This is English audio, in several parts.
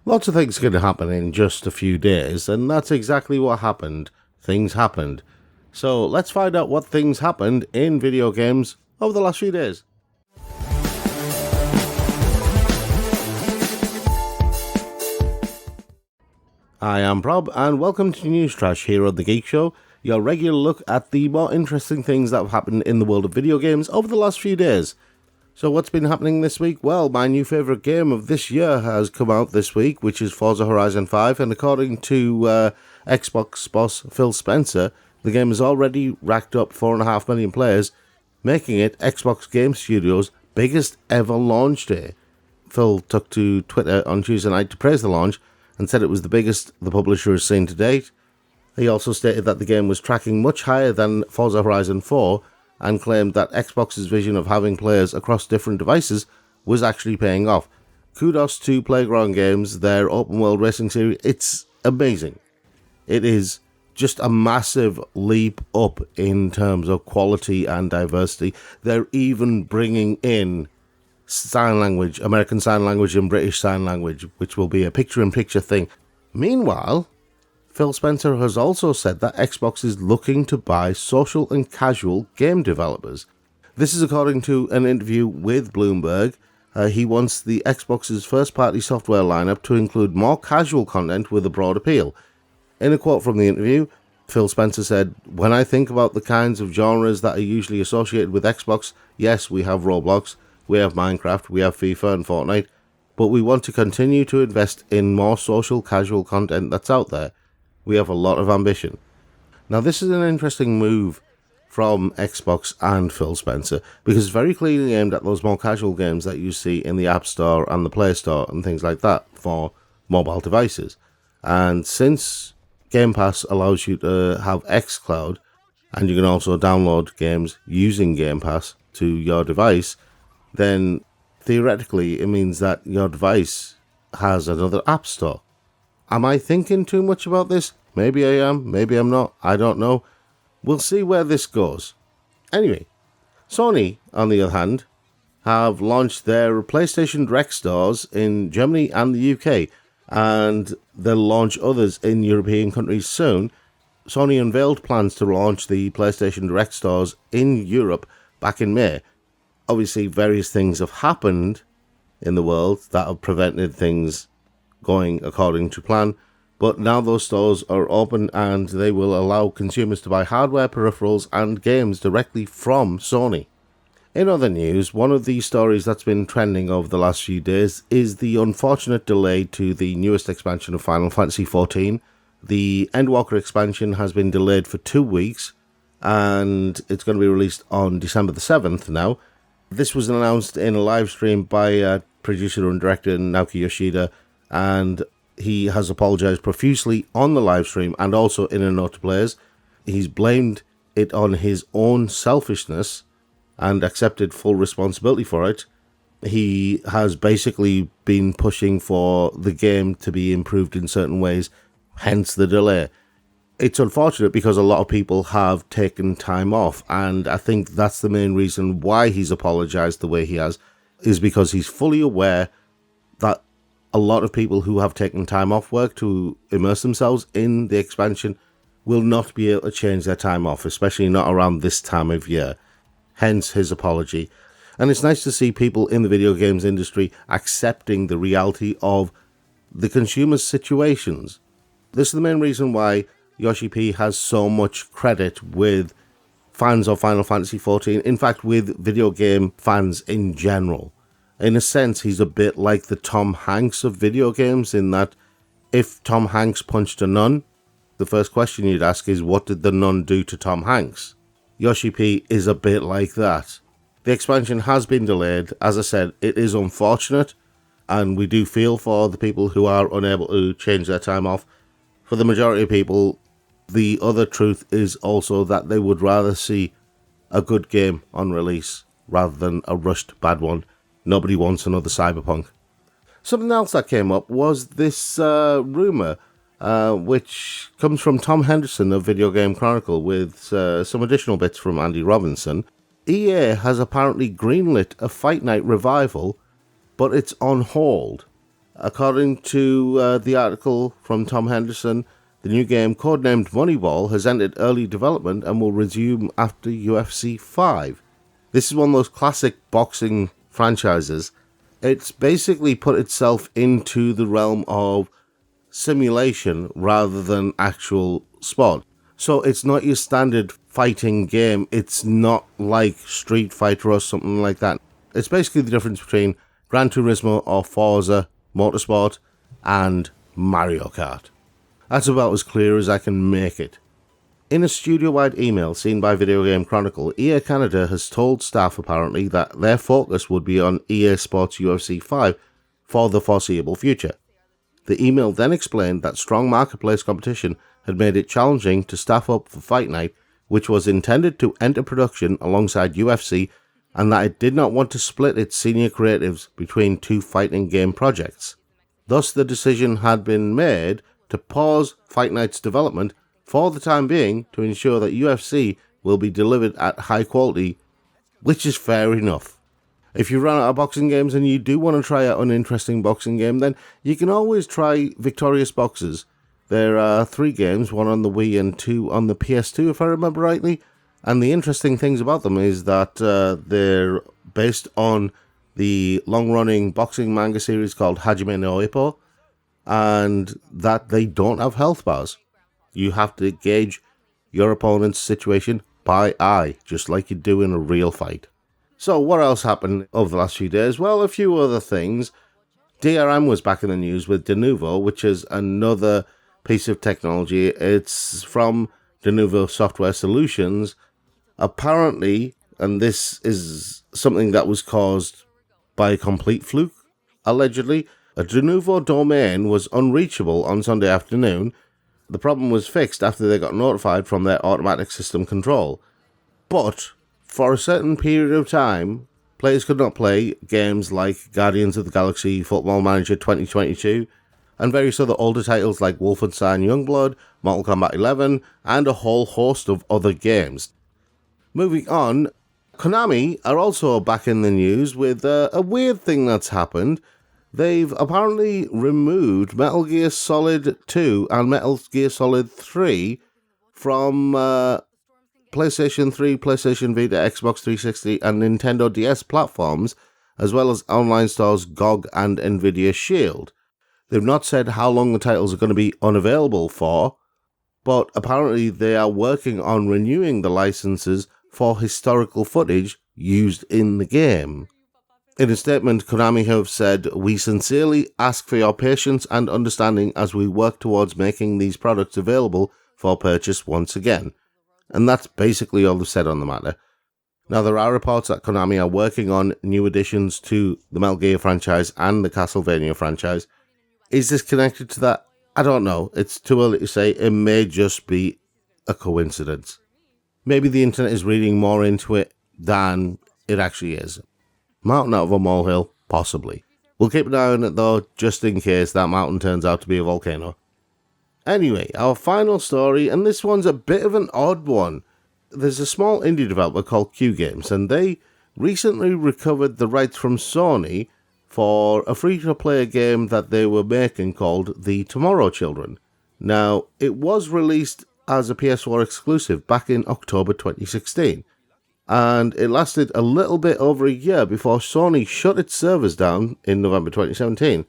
Lots of things can happen in just a few days, and that's exactly what happened. Things happened. So let's find out what things happened in video games over the last few days. I am Rob, and welcome to News Trash here on the Geek Show, your regular look at the more interesting things that have happened in the world of video games over the last few days. So what's been happening this week? Well, my new favourite game of this year has come out this week, which is Forza Horizon 5, and according to Xbox boss Phil Spencer, the game has already racked up 4.5 million players, making it Xbox Game Studios' biggest ever launch day. Phil took to Twitter on Tuesday night to praise the launch and said it was the biggest the publisher has seen to date. He also stated that the game was tracking much higher than Forza Horizon 4, and claimed that Xbox's vision of having players across different devices was actually paying off. Kudos to Playground Games, their open world racing series. It's amazing. It is just a massive leap up in terms of quality and diversity. They're even bringing in sign language, American Sign Language and British Sign Language, which will be a picture-in-picture thing. Meanwhile, Phil Spencer has also said that Xbox is looking to buy social and casual game developers. This is according to an interview with Bloomberg. He wants the Xbox's first-party software lineup to include more casual content with a broad appeal. In a quote from the interview, Phil Spencer said, "When I think about the kinds of genres that are usually associated with Xbox, yes, we have Roblox, we have Minecraft, we have FIFA and Fortnite, but we want to continue to invest in more social casual content that's out there. We have a lot of ambition." Now, this is an interesting move from Xbox and Phil Spencer, because it's very clearly aimed at those more casual games that you see in the App Store and the Play Store and things like that for mobile devices. And since Game Pass allows you to have xCloud, and you can also download games using Game Pass to your device, then theoretically it means that your device has another App Store. Am I thinking too much about this? Maybe I am, maybe I'm not, I don't know. We'll see where this goes. Anyway, Sony, on the other hand, have launched their PlayStation Direct stores in Germany and the UK, and they'll launch others in European countries soon. Sony unveiled plans to launch the PlayStation Direct stores in Europe back in May. Obviously, various things have happened in the world that have prevented things going according to plan, but now those stores are open and they will allow consumers to buy hardware, peripherals and games directly from Sony. In other news, one of the stories that's been trending over the last few days is the unfortunate delay to the newest expansion of Final Fantasy XIV. The Endwalker expansion has been delayed for 2 weeks, and it's going to be released on December the 7th now. This was announced in a live stream by producer and director Naoki Yoshida, and he has apologized profusely on the live stream and also in a note to players. He's blamed it on his own selfishness and accepted full responsibility for it. He has basically been pushing for the game to be improved in certain ways, hence the delay. It's unfortunate because a lot of people have taken time off, and I think that's the main reason why he's apologized the way he has, is because he's fully aware that a lot of people who have taken time off work to immerse themselves in the expansion will not be able to change their time off, especially not around this time of year. Hence his apology. And it's nice to see people in the video games industry accepting the reality of the consumer's situations. This is the main reason why Yoshi P has so much credit with fans of Final Fantasy XIV, in fact with video game fans in general. In a sense, he's a bit like the Tom Hanks of video games, in that if Tom Hanks punched a nun, the first question you'd ask is, what did the nun do to Tom Hanks? Yoshi P is a bit like that. The expansion has been delayed. As I said, it is unfortunate, and we do feel for the people who are unable to change their time off. For the majority of people, the other truth is also that they would rather see a good game on release rather than a rushed bad one. Nobody wants another Cyberpunk. Something else that came up was this rumour, which comes from Tom Henderson of Video Game Chronicle with some additional bits from Andy Robinson. EA has apparently greenlit a Fight Night revival, but it's on hold. According to the article from Tom Henderson, the new game, codenamed Moneyball, has entered early development and will resume after UFC 5. This is one of those classic boxing franchises. It's basically put itself into the realm of simulation rather than actual sport. So it's not your standard fighting game. It's not like Street Fighter or something like that. It's basically the difference between Gran Turismo or Forza Motorsport and Mario Kart. That's about as clear as I can make it. In a studio-wide email seen by Video Game Chronicle, EA Canada has told staff apparently that their focus would be on EA Sports UFC 5 for the foreseeable future. The email then explained that strong marketplace competition had made it challenging to staff up for Fight Night, which was intended to enter production alongside UFC, and that it did not want to split its senior creatives between two fighting game projects. Thus, the decision had been made to pause Fight Night's development for the time being to ensure that UFC will be delivered at high quality, which is fair enough. If you run out of boxing games and you do want to try out an interesting boxing game, then you can always try Victorious Boxers. There are 3 games, 1 on the Wii and 2 on the PS2, if I remember rightly. And the interesting things about them is that they're based on the long-running boxing manga series called Hajime no Ippo, and that they don't have health bars. You have to gauge your opponent's situation by eye, just like you do in a real fight. So what else happened over the last few days? Well, a few other things. DRM was back in the news with Denuvo, which is another piece of technology. It's from Denuvo Software Solutions. Apparently, and this is something that was caused by a complete fluke, allegedly, a Denuvo domain was unreachable on Sunday afternoon. The problem was fixed after they got notified from their automatic system control. But for a certain period of time, players could not play games like Guardians of the Galaxy, Football Manager 2022, and various other older titles like Wolfenstein Youngblood, Mortal Kombat 11, and a whole host of other games. Moving on, Konami are also back in the news with a weird thing that's happened. They've apparently removed Metal Gear Solid 2 and Metal Gear Solid 3 from PlayStation 3, PlayStation Vita, Xbox 360 and Nintendo DS platforms, as well as online stores GOG and Nvidia Shield. They've not said how long the titles are going to be unavailable for, but apparently they are working on renewing the licenses for historical footage used in the game. In a statement, Konami have said, "We sincerely ask for your patience and understanding as we work towards making these products available for purchase once again." And that's basically all they've said on the matter. Now, there are reports that Konami are working on new additions to the Metal Gear franchise and the Castlevania franchise. Is this connected to that? I don't know. It's too early to say. It may just be a coincidence. Maybe the internet is reading more into it than it actually is. Mountain out of a molehill? Possibly. We'll keep an eye on it though, just in case that mountain turns out to be a volcano. Anyway, our final story, and this one's a bit of an odd one. There's a small indie developer called Q Games, and they recently recovered the rights from Sony for a free-to-play game that they were making called The Tomorrow Children. Now, it was released as a PS4 exclusive back in October 2016. And it lasted a little bit over a year before Sony shut its servers down in November 2017.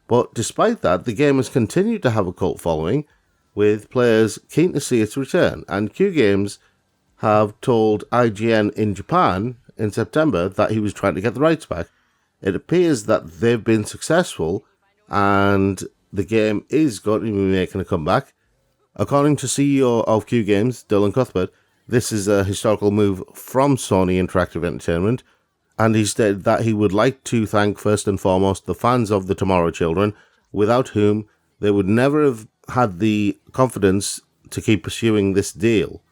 But despite that, the game has continued to have a cult following, with players keen to see its return, and Q Games have told IGN in Japan in September that he was trying to get the rights back. It appears that they've been successful, and the game is going to be making a comeback. According to CEO of Q Games, Dylan Cuthbert, this is a historical move from Sony Interactive Entertainment, and he stated that he would like to thank first and foremost the fans of The Tomorrow Children, without whom they would never have had the confidence to keep pursuing this deal.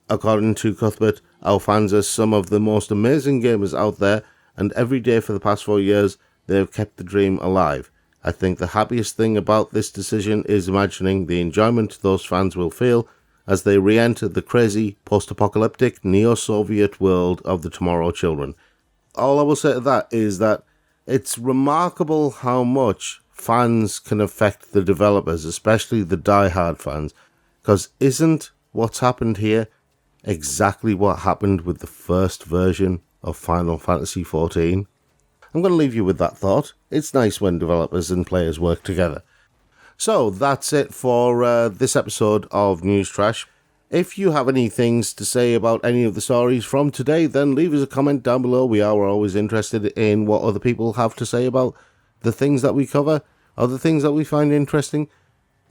According to Cuthbert, our fans are some of the most amazing gamers out there, and every day for the past 4 years they have kept the dream alive. I think the happiest thing about this decision is imagining the enjoyment those fans will feel as they re-enter the crazy, post-apocalyptic, neo-Soviet world of The Tomorrow Children. All I will say to that is that it's remarkable how much fans can affect the developers, especially the die-hard fans. Because isn't what's happened here exactly what happened with the first version of Final Fantasy XIV? I'm going to leave you with that thought. It's nice when developers and players work together. So that's it for this episode of News Trash. If you have any things to say about any of the stories from today, then leave us a comment down below. We are always interested in what other people have to say about the things that we cover, or the things that we find interesting.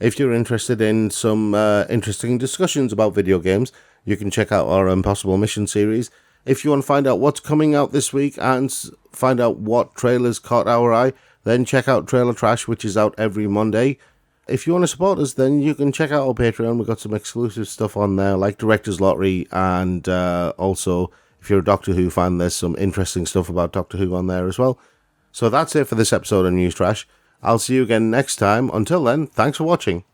If you're interested in some interesting discussions about video games, you can check out our Impossible Mission series. If you want to find out what's coming out this week and find out what trailers caught our eye, then check out Trailer Trash, which is out every Monday. If you want to support us, then you can check out our Patreon. We've got some exclusive stuff on there, like Director's Lottery, and also, if you're a Doctor Who fan, there's some interesting stuff about Doctor Who on there as well. So that's it for this episode of News Trash. I'll see you again next time. Until then, thanks for watching.